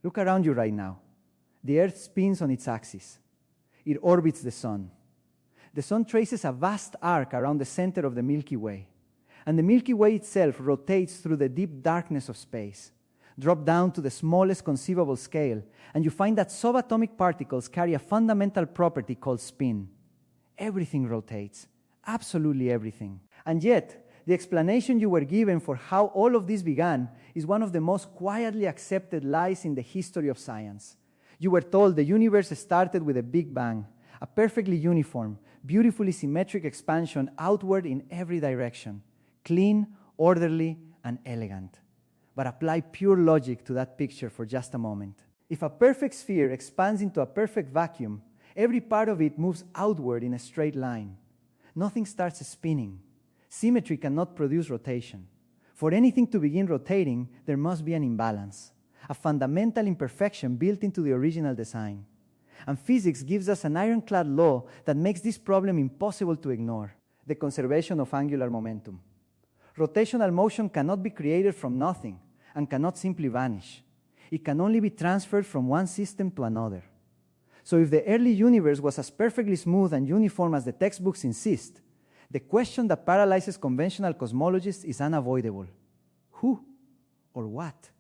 Look around you right now. The Earth spins on its axis. It orbits the Sun. The Sun traces a vast arc around the center of the Milky Way. And the Milky Way itself rotates through the deep darkness of space. Drop down to the smallest conceivable scale, and you find that subatomic particles carry a fundamental property called spin. Everything rotates. Absolutely everything. And yet, the explanation you were given for how all of this began is one of the most quietly accepted lies in the history of science. You were told the universe started with a Big Bang, a perfectly uniform, beautifully symmetric expansion outward in every direction, clean, orderly, and elegant. But apply pure logic to that picture for just a moment. If a perfect sphere expands into a perfect vacuum, every part of it moves outward in a straight line. Nothing starts spinning. Symmetry cannot produce rotation. For anything to begin rotating, there must be an imbalance, a fundamental imperfection built into the original design. And physics gives us an ironclad law that makes this problem impossible to ignore: the conservation of angular momentum. Rotational motion cannot be created from nothing and cannot simply vanish. It can only be transferred from one system to another. So if the early universe was as perfectly smooth and uniform as the textbooks insist, the question that paralyzes conventional cosmologists is unavoidable. Who or what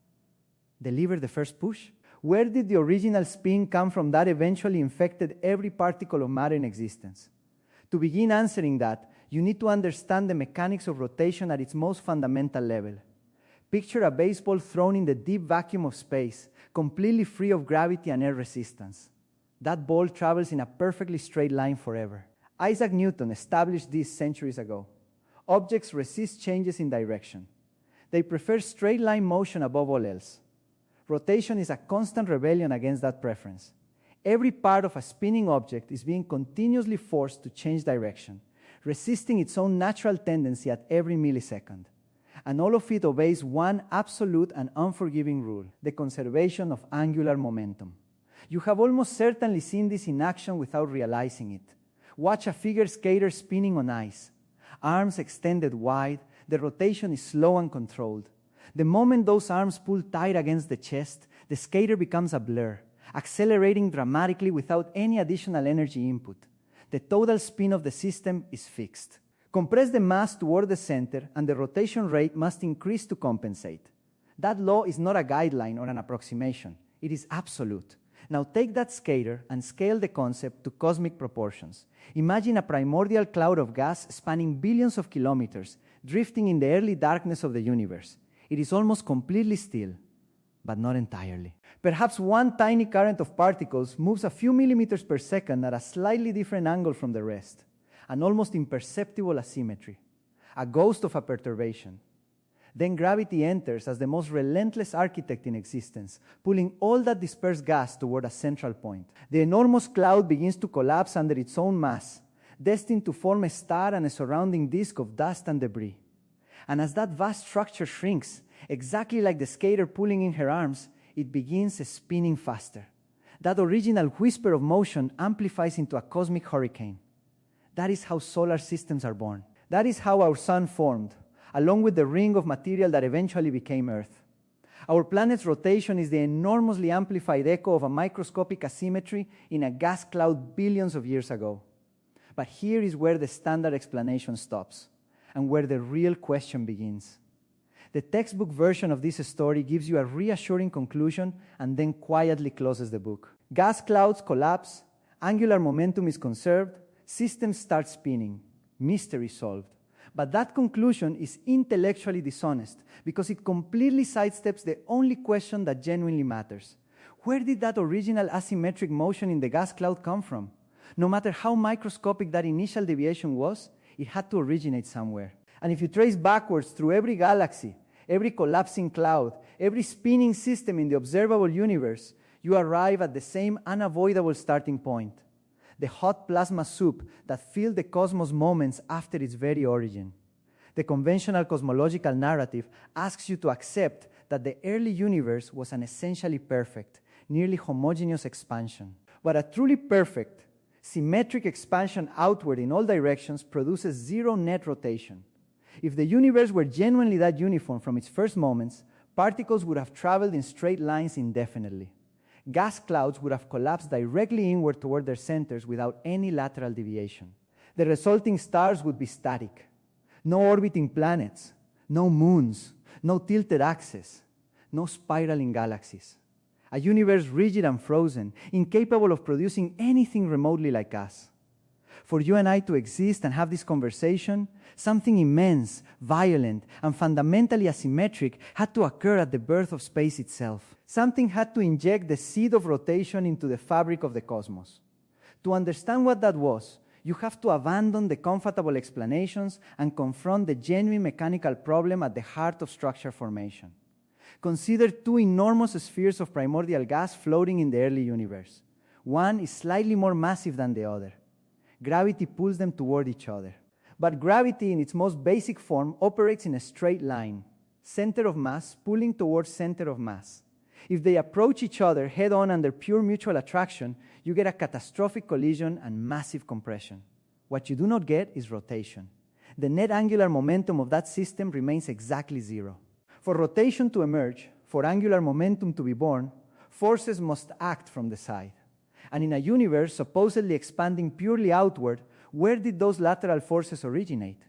delivered the first push? Where did the original spin come from that eventually infected every particle of matter in existence? To begin answering that, you need to understand the mechanics of rotation at its most fundamental level. Picture a baseball thrown in the deep vacuum of space, completely free of gravity and air resistance. That ball travels in a perfectly straight line forever. Isaac Newton established this centuries ago. Objects resist changes in direction. They prefer straight line motion above all else. Rotation is a constant rebellion against that preference. Every part of a spinning object is being continuously forced to change direction, resisting its own natural tendency at every millisecond. And all of it obeys one absolute and unforgiving rule: the conservation of angular momentum. You have almost certainly seen this in action without realizing it. Watch a figure skater spinning on ice. Arms extended wide, the rotation is slow and controlled. The moment those arms pull tight against the chest, the skater becomes a blur, accelerating dramatically without any additional energy input. The total spin of the system is fixed. Compress the mass toward the center, and the rotation rate must increase to compensate. That law is not a guideline or an approximation. It is absolute. Now take that skater and scale the concept to cosmic proportions. Imagine a primordial cloud of gas spanning billions of kilometers, drifting in the early darkness of the universe. It is almost completely still, but not entirely. Perhaps one tiny current of particles moves a few millimeters per second at a slightly different angle from the rest, an almost imperceptible asymmetry, a ghost of a perturbation. Then gravity enters as the most relentless architect in existence, pulling all that dispersed gas toward a central point. The enormous cloud begins to collapse under its own mass, destined to form a star and a surrounding disk of dust and debris. And as that vast structure shrinks, exactly like the skater pulling in her arms, it begins spinning faster. That original whisper of motion amplifies into a cosmic hurricane. That is how solar systems are born. That is how our sun formed, along with the ring of material that eventually became Earth. Our planet's rotation is the enormously amplified echo of a microscopic asymmetry in a gas cloud billions of years ago. But here is where the standard explanation stops, and where the real question begins. The textbook version of this story gives you a reassuring conclusion and then quietly closes the book. Gas clouds collapse, angular momentum is conserved, systems start spinning, mystery solved. But that conclusion is intellectually dishonest because it completely sidesteps the only question that genuinely matters. Where did that original asymmetric motion in the gas cloud come from? No matter how microscopic that initial deviation was, it had to originate somewhere. And if you trace backwards through every galaxy, every collapsing cloud, every spinning system in the observable universe, you arrive at the same unavoidable starting point: the hot plasma soup that filled the cosmos moments after its very origin. The conventional cosmological narrative asks you to accept that the early universe was an essentially perfect, nearly homogeneous expansion. But a truly perfect, symmetric expansion outward in all directions produces zero net rotation. If the universe were genuinely that uniform from its first moments, Particles would have traveled in straight lines indefinitely. Gas clouds would have collapsed directly inward toward their centers without any lateral deviation. The resulting stars would be static. No orbiting planets, no moons, no tilted axes, no spiraling galaxies. A universe rigid and frozen, incapable of producing anything remotely like us. For you and I to exist and have this conversation, something immense, violent, and fundamentally asymmetric had to occur at the birth of space itself. Something had to inject the seed of rotation into the fabric of the cosmos. To understand what that was, you have to abandon the comfortable explanations and confront the genuine mechanical problem at the heart of structure formation. Consider two enormous spheres of primordial gas floating in the early universe. One is slightly more massive than the other. Gravity pulls them toward each other. But gravity, in its most basic form, operates in a straight line, center of mass pulling towards center of mass. If they approach each other head-on under pure mutual attraction, you get a catastrophic collision and massive compression. What you do not get is rotation. The net angular momentum of that system remains exactly zero. For rotation to emerge, for angular momentum to be born, forces must act from the side. And in a universe supposedly expanding purely outward, where did those lateral forces originate?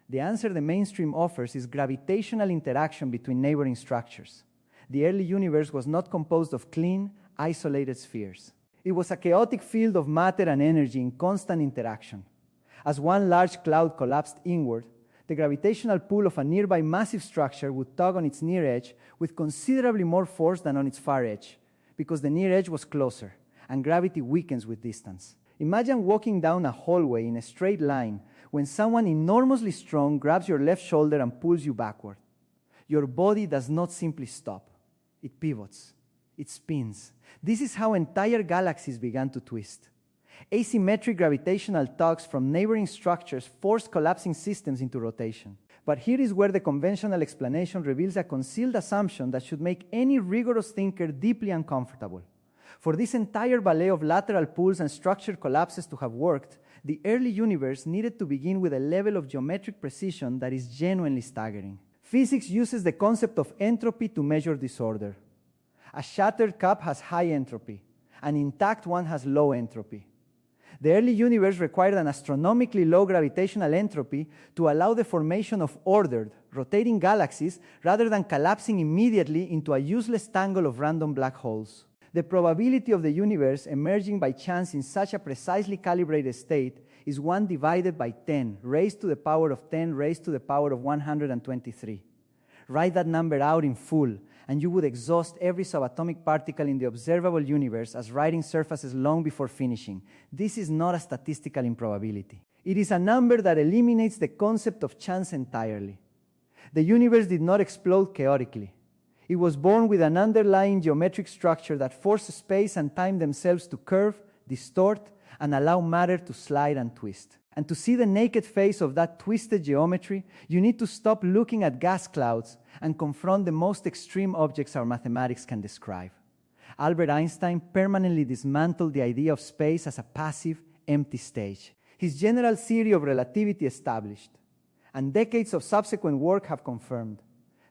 The answer the mainstream offers is gravitational interaction between neighboring structures. The early universe was not composed of clean, isolated spheres. It was a chaotic field of matter and energy in constant interaction. As one large cloud collapsed inward, the gravitational pull of a nearby massive structure would tug on its near edge with considerably more force than on its far edge, because the near edge was closer, and gravity weakens with distance. Imagine walking down a hallway in a straight line when someone enormously strong grabs your left shoulder and pulls you backward. Your body does not simply stop. It pivots. It spins. This is how entire galaxies began to twist. Asymmetric gravitational tugs from neighboring structures forced collapsing systems into rotation. But here is where the conventional explanation reveals a concealed assumption that should make any rigorous thinker deeply uncomfortable. For this entire ballet of lateral pulls and structure collapses to have worked, the early universe needed to begin with a level of geometric precision that is genuinely staggering. Physics uses the concept of entropy to measure disorder. A shattered cup has high entropy. An intact one has low entropy. The early universe required an astronomically low gravitational entropy to allow the formation of ordered, rotating galaxies rather than collapsing immediately into a useless tangle of random black holes. The probability of the universe emerging by chance in such a precisely calibrated state is 1 divided by 10 raised to the power of 10 raised to the power of 123. Write that number out in full, and you would exhaust every subatomic particle in the observable universe as writing surfaces long before finishing. This is not a statistical improbability. It is a number that eliminates the concept of chance entirely. The universe did not explode chaotically. It was born with an underlying geometric structure that forced space and time themselves to curve, distort, and allow matter to slide and twist. And to see the naked face of that twisted geometry, you need to stop looking at gas clouds and confront the most extreme objects our mathematics can describe. Albert Einstein permanently dismantled the idea of space as a passive, empty stage. His general theory of relativity established, and decades of subsequent work have confirmed,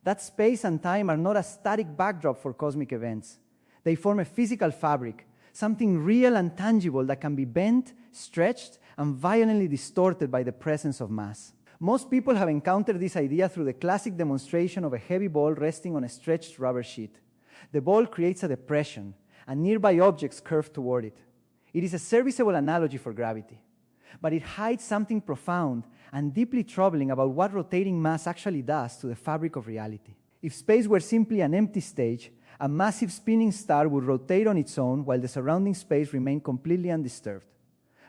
that space and time are not a static backdrop for cosmic events. They form a physical fabric, something real and tangible that can be bent, stretched, and violently distorted by the presence of mass. Most people have encountered this idea through the classic demonstration of a heavy ball resting on a stretched rubber sheet. The ball creates a depression, and nearby objects curve toward it. It is a serviceable analogy for gravity, but it hides something profound and deeply troubling about what rotating mass actually does to the fabric of reality. If space were simply an empty stage, a massive spinning star would rotate on its own while the surrounding space remained completely undisturbed.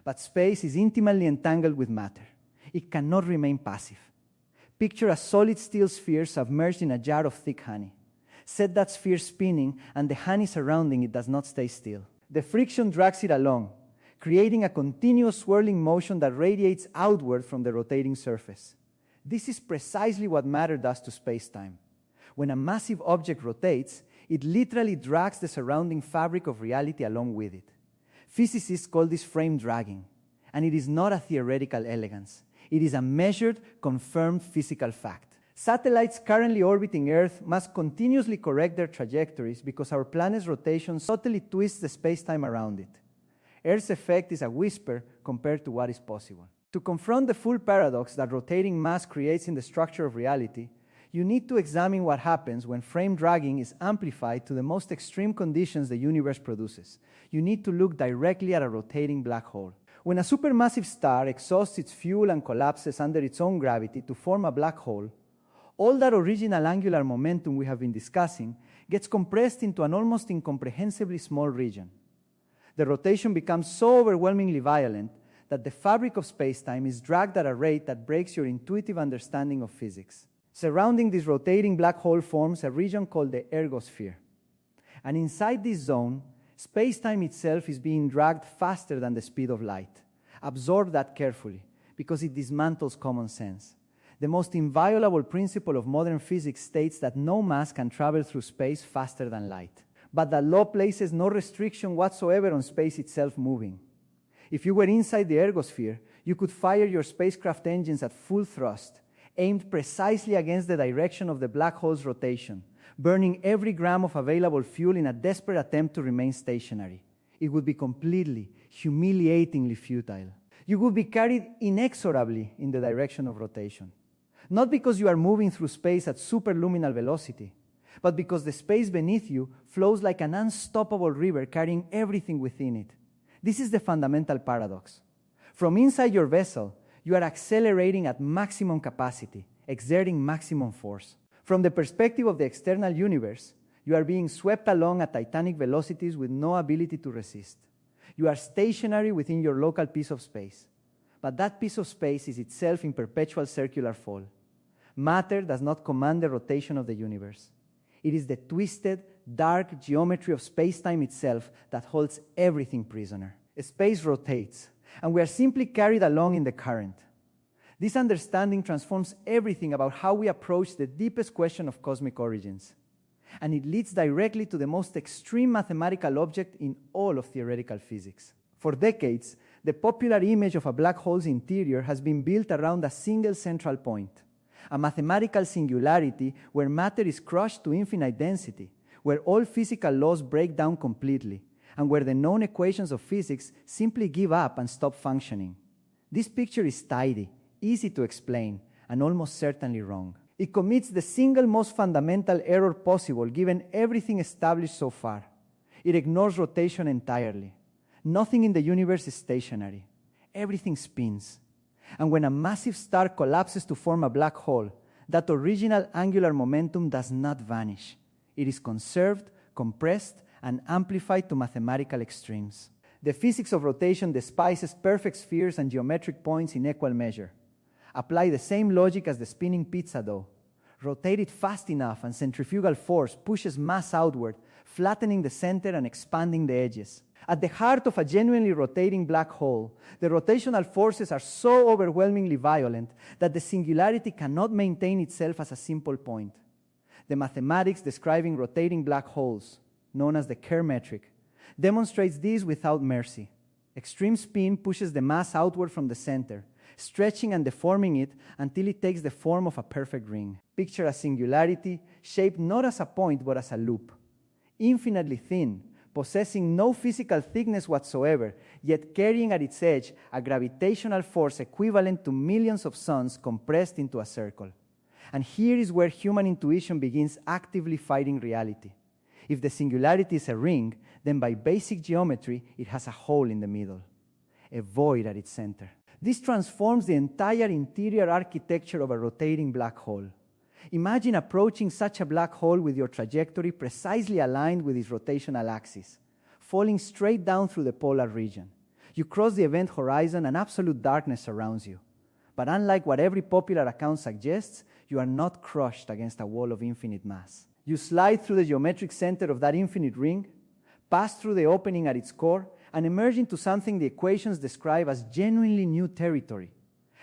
But space is intimately entangled with matter. It cannot remain passive. Picture a solid steel sphere submerged in a jar of thick honey. Set that sphere spinning, and the honey surrounding it does not stay still. The friction drags it along, creating a continuous swirling motion that radiates outward from the rotating surface. This is precisely what matter does to space-time. When a massive object rotates, it literally drags the surrounding fabric of reality along with it. Physicists call this frame dragging, and it is not a theoretical elegance. It is a measured, confirmed physical fact. Satellites currently orbiting Earth must continuously correct their trajectories because our planet's rotation subtly twists the space-time around it. Earth's effect is a whisper compared to what is possible. To confront the full paradox that rotating mass creates in the structure of reality, you need to examine what happens when frame dragging is amplified to the most extreme conditions the universe produces. You need to look directly at a rotating black hole. When a supermassive star exhausts its fuel and collapses under its own gravity to form a black hole, all that original angular momentum we have been discussing gets compressed into an almost incomprehensibly small region. The rotation becomes so overwhelmingly violent that the fabric of space-time is dragged at a rate that breaks your intuitive understanding of physics. Surrounding this rotating black hole forms a region called the ergosphere. And inside this zone, space-time itself is being dragged faster than the speed of light. Absorb that carefully, because it dismantles common sense. The most inviolable principle of modern physics states that no mass can travel through space faster than light. But that law places no restriction whatsoever on space itself moving. If you were inside the ergosphere, you could fire your spacecraft engines at full thrust, aimed precisely against the direction of the black hole's rotation, burning every gram of available fuel in a desperate attempt to remain stationary. It would be completely, humiliatingly futile. You would be carried inexorably in the direction of rotation. Not because you are moving through space at superluminal velocity, but because the space beneath you flows like an unstoppable river carrying everything within it. This is the fundamental paradox. From inside your vessel, you are accelerating at maximum capacity, exerting maximum force. From the perspective of the external universe, you are being swept along at titanic velocities with no ability to resist. You are stationary within your local piece of space, but that piece of space is itself in perpetual circular fall. Matter does not command the rotation of the universe. It is the twisted, dark geometry of space-time itself that holds everything prisoner. Space rotates, and we are simply carried along in the current. This understanding transforms everything about how we approach the deepest question of cosmic origins. And it leads directly to the most extreme mathematical object in all of theoretical physics. For decades, the popular image of a black hole's interior has been built around a single central point, a mathematical singularity where matter is crushed to infinite density, where all physical laws break down completely, and where the known equations of physics simply give up and stop functioning. This picture is tidy, easy to explain, and almost certainly wrong. It commits the single most fundamental error possible given everything established so far. It ignores rotation entirely. Nothing in the universe is stationary. Everything spins. And when a massive star collapses to form a black hole, that original angular momentum does not vanish. It is conserved, compressed, and amplified to mathematical extremes. The physics of rotation despises perfect spheres and geometric points in equal measure. Apply the same logic as the spinning pizza dough. Rotate it fast enough and centrifugal force pushes mass outward, flattening the center and expanding the edges. At the heart of a genuinely rotating black hole, the rotational forces are so overwhelmingly violent that the singularity cannot maintain itself as a simple point. The mathematics describing rotating black holes, known as the Kerr metric, demonstrates this without mercy. Extreme spin pushes the mass outward from the center, stretching and deforming it until it takes the form of a perfect ring. Picture a singularity shaped not as a point but as a loop, infinitely thin, possessing no physical thickness whatsoever, yet carrying at its edge a gravitational force equivalent to millions of suns compressed into a circle. And here is where human intuition begins actively fighting reality. If the singularity is a ring, then by basic geometry, it has a hole in the middle, a void at its center. This transforms the entire interior architecture of a rotating black hole. Imagine approaching such a black hole with your trajectory precisely aligned with its rotational axis, falling straight down through the polar region. You cross the event horizon and absolute darkness surrounds you. But unlike what every popular account suggests, you are not crushed against a wall of infinite mass. You slide through the geometric center of that infinite ring, pass through the opening at its core, and emerge into something the equations describe as genuinely new territory,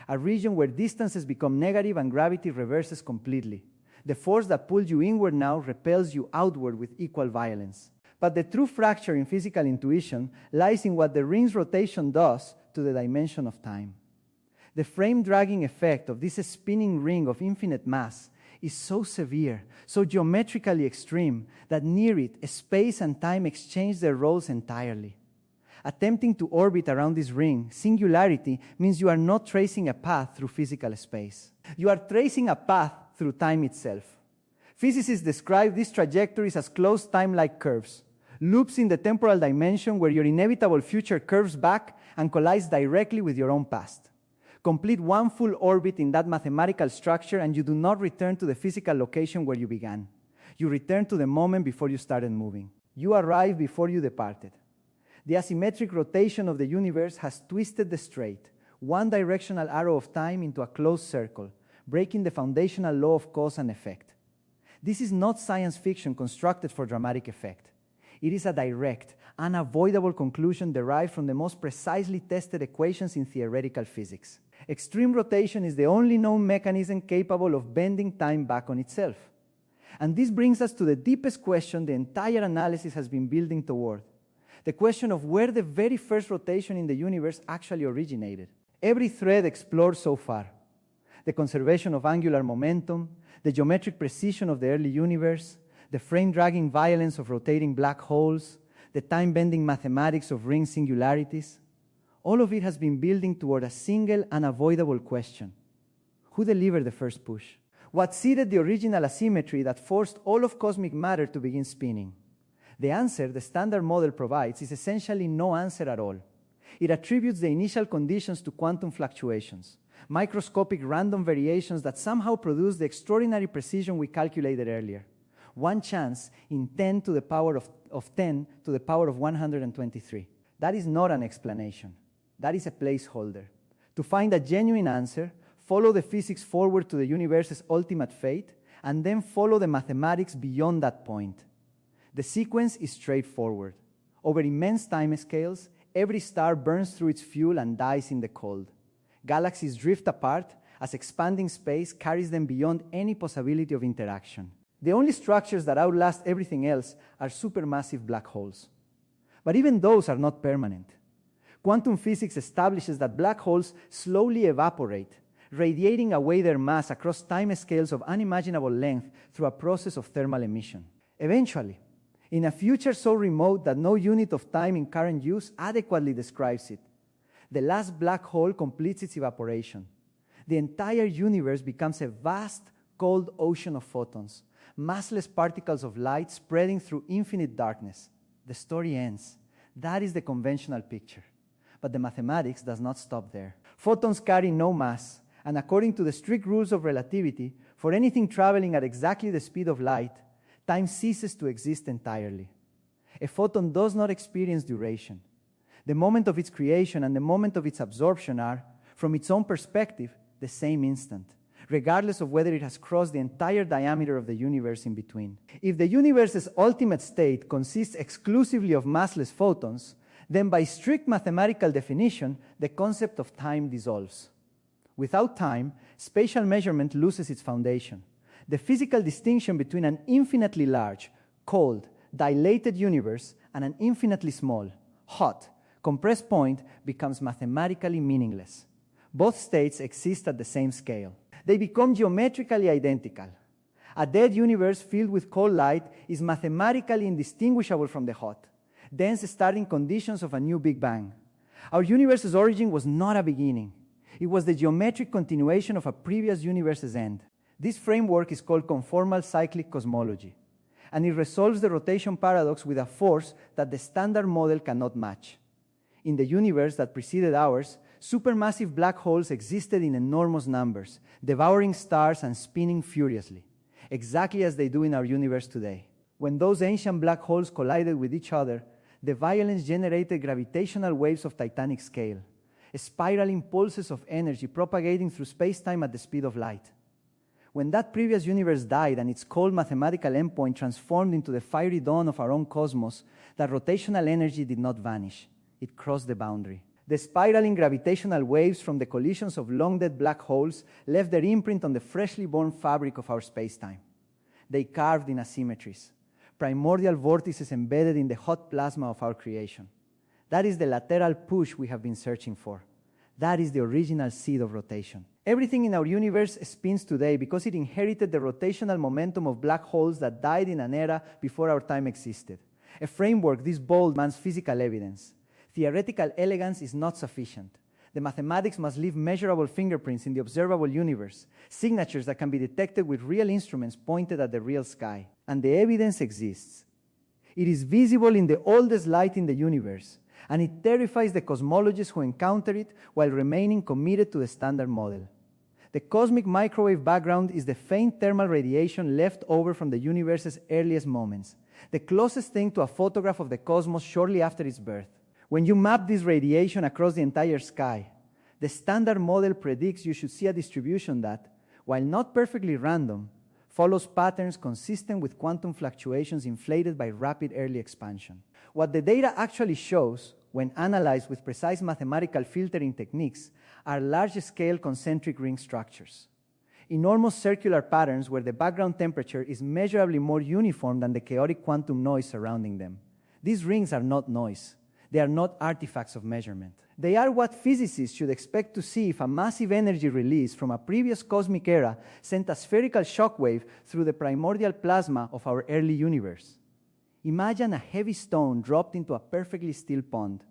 a region where distances become negative and gravity reverses completely. The force that pulled you inward now repels you outward with equal violence. But the true fracture in physical intuition lies in what the ring's rotation does to the dimension of time. The frame-dragging effect of this spinning ring of infinite mass is so severe, so geometrically extreme, that near it, space and time exchange their roles entirely. Attempting to orbit around this ring, singularity, means you are not tracing a path through physical space. You are tracing a path through time itself. Physicists describe these trajectories as closed time-like curves, loops in the temporal dimension where your inevitable future curves back and collides directly with your own past. Complete one full orbit in that mathematical structure and you do not return to the physical location where you began. You return to the moment before you started moving. You arrive before you departed. The asymmetric rotation of the universe has twisted the straight, one-directional arrow of time into a closed circle, breaking the foundational law of cause and effect. This is not science fiction constructed for dramatic effect. It is a direct, unavoidable conclusion derived from the most precisely tested equations in theoretical physics. Extreme rotation is the only known mechanism capable of bending time back on itself. And this brings us to the deepest question the entire analysis has been building toward: the question of where the very first rotation in the universe actually originated. Every thread explored so far: the conservation of angular momentum, the geometric precision of the early universe, the frame-dragging violence of rotating black holes, the time-bending mathematics of ring singularities. All of it has been building toward a single unavoidable question: who delivered the first push? What seeded the original asymmetry that forced all of cosmic matter to begin spinning? The answer the Standard Model provides is essentially no answer at all. It attributes the initial conditions to quantum fluctuations, microscopic random variations that somehow produce the extraordinary precision we calculated earlier. One chance in 10 to the power of 10 to the power of 123. That is not an explanation. That is a placeholder. To find a genuine answer, follow the physics forward to the universe's ultimate fate, and then follow the mathematics beyond that point. The sequence is straightforward. Over immense timescales, every star burns through its fuel and dies in the cold. Galaxies drift apart as expanding space carries them beyond any possibility of interaction. The only structures that outlast everything else are supermassive black holes. But even those are not permanent. Quantum physics establishes that black holes slowly evaporate, radiating away their mass across timescales of unimaginable length through a process of thermal emission. Eventually, in a future so remote that no unit of time in current use adequately describes it, the last black hole completes its evaporation. The entire universe becomes a vast, cold ocean of photons, massless particles of light spreading through infinite darkness. The story ends. That is the conventional picture. But the mathematics does not stop there. Photons carry no mass, and according to the strict rules of relativity, for anything traveling at exactly the speed of light, time ceases to exist entirely. A photon does not experience duration. The moment of its creation and the moment of its absorption are, from its own perspective, the same instant, regardless of whether it has crossed the entire diameter of the universe in between. If the universe's ultimate state consists exclusively of massless photons, then by strict mathematical definition, the concept of time dissolves. Without time, spatial measurement loses its foundation. The physical distinction between an infinitely large, cold, dilated universe and an infinitely small, hot, compressed point becomes mathematically meaningless. Both states exist at the same scale. They become geometrically identical. A dead universe filled with cold light is mathematically indistinguishable from the hot, dense starting conditions of a new Big Bang. Our universe's origin was not a beginning. It was the geometric continuation of a previous universe's end. This framework is called conformal cyclic cosmology, and it resolves the rotation paradox with a force that the Standard Model cannot match. In the universe that preceded ours, supermassive black holes existed in enormous numbers, devouring stars and spinning furiously, exactly as they do in our universe today. When those ancient black holes collided with each other, the violence generated gravitational waves of titanic scale, spiral impulses of energy propagating through space-time at the speed of light. When that previous universe died and its cold mathematical endpoint transformed into the fiery dawn of our own cosmos, that rotational energy did not vanish. It crossed the boundary. The spiraling gravitational waves from the collisions of long-dead black holes left their imprint on the freshly born fabric of our space-time. They carved in asymmetries, primordial vortices embedded in the hot plasma of our creation. That is the lateral push we have been searching for. That is the original seed of rotation. Everything in our universe spins today because it inherited the rotational momentum of black holes that died in an era before our time existed. A framework this bold demands physical evidence. Theoretical elegance is not sufficient. The mathematics must leave measurable fingerprints in the observable universe, signatures that can be detected with real instruments pointed at the real sky. And the evidence exists. It is visible in the oldest light in the universe, and it terrifies the cosmologists who encounter it while remaining committed to the standard model. The cosmic microwave background is the faint thermal radiation left over from the universe's earliest moments, the closest thing to a photograph of the cosmos shortly after its birth. When you map this radiation across the entire sky, the standard model predicts you should see a distribution that, while not perfectly random, follows patterns consistent with quantum fluctuations inflated by rapid early expansion. What the data actually shows, when analyzed with precise mathematical filtering techniques, are large-scale concentric ring structures. Enormous circular patterns where the background temperature is measurably more uniform than the chaotic quantum noise surrounding them. These rings are not noise. They are not artifacts of measurement. They are what physicists should expect to see if a massive energy release from a previous cosmic era sent a spherical shockwave through the primordial plasma of our early universe. Imagine a heavy stone dropped into a perfectly still pond.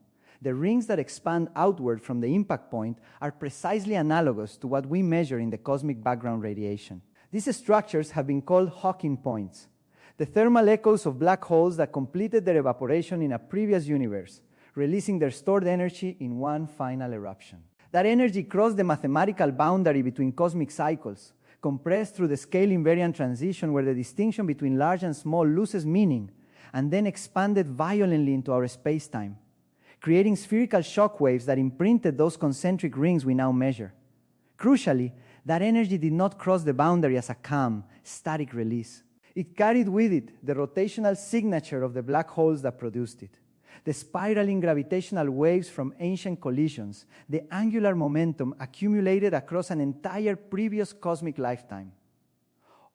The rings that expand outward from the impact point are precisely analogous to what we measure in the cosmic background radiation. These structures have been called Hawking points, the thermal echoes of black holes that completed their evaporation in a previous universe, releasing their stored energy in one final eruption. That energy crossed the mathematical boundary between cosmic cycles, compressed through the scale invariant transition where the distinction between large and small loses meaning, and then expanded violently into our space-time, creating spherical shock waves that imprinted those concentric rings we now measure. Crucially, that energy did not cross the boundary as a calm, static release. It carried with it the rotational signature of the black holes that produced it, the spiraling gravitational waves from ancient collisions, the angular momentum accumulated across an entire previous cosmic lifetime.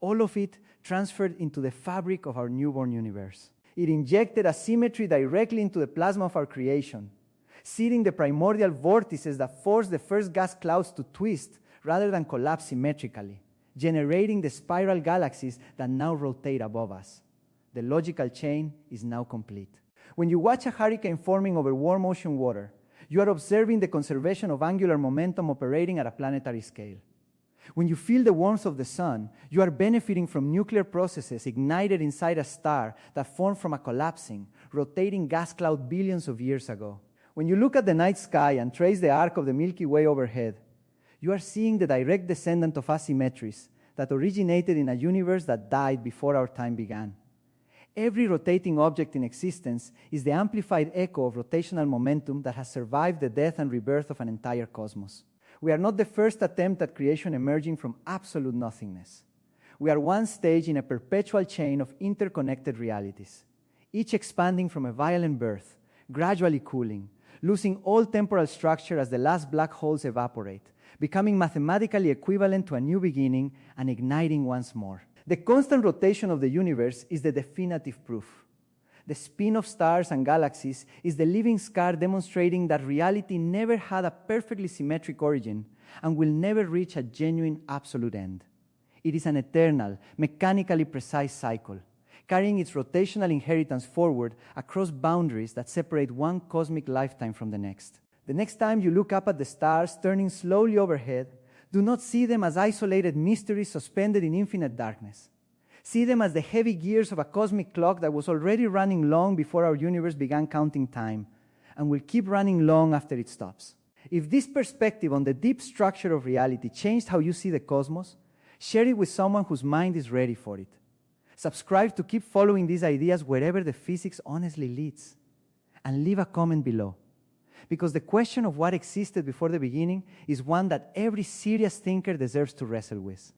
All of it transferred into the fabric of our newborn universe. It injected a symmetry directly into the plasma of our creation, seeding the primordial vortices that forced the first gas clouds to twist rather than collapse symmetrically, generating the spiral galaxies that now rotate above us. The logical chain is now complete. When you watch a hurricane forming over warm ocean water, you are observing the conservation of angular momentum operating at a planetary scale. When you feel the warmth of the sun, you are benefiting from nuclear processes ignited inside a star that formed from a collapsing, rotating gas cloud billions of years ago. When you look at the night sky and trace the arc of the Milky Way overhead, you are seeing the direct descendant of asymmetries that originated in a universe that died before our time began. Every rotating object in existence is the amplified echo of rotational momentum that has survived the death and rebirth of an entire cosmos. We are not the first attempt at creation emerging from absolute nothingness. We are one stage in a perpetual chain of interconnected realities, each expanding from a violent birth, gradually cooling, losing all temporal structure as the last black holes evaporate, becoming mathematically equivalent to a new beginning and igniting once more. The constant rotation of the universe is the definitive proof. The spin of stars and galaxies is the living scar demonstrating that reality never had a perfectly symmetric origin and will never reach a genuine absolute end. It is an eternal, mechanically precise cycle, carrying its rotational inheritance forward across boundaries that separate one cosmic lifetime from the next. The next time you look up at the stars turning slowly overhead, do not see them as isolated mysteries suspended in infinite darkness. See them as the heavy gears of a cosmic clock that was already running long before our universe began counting time, and will keep running long after it stops. If this perspective on the deep structure of reality changed how you see the cosmos, share it with someone whose mind is ready for it. Subscribe to keep following these ideas wherever the physics honestly leads. And leave a comment below. Because the question of what existed before the beginning is one that every serious thinker deserves to wrestle with.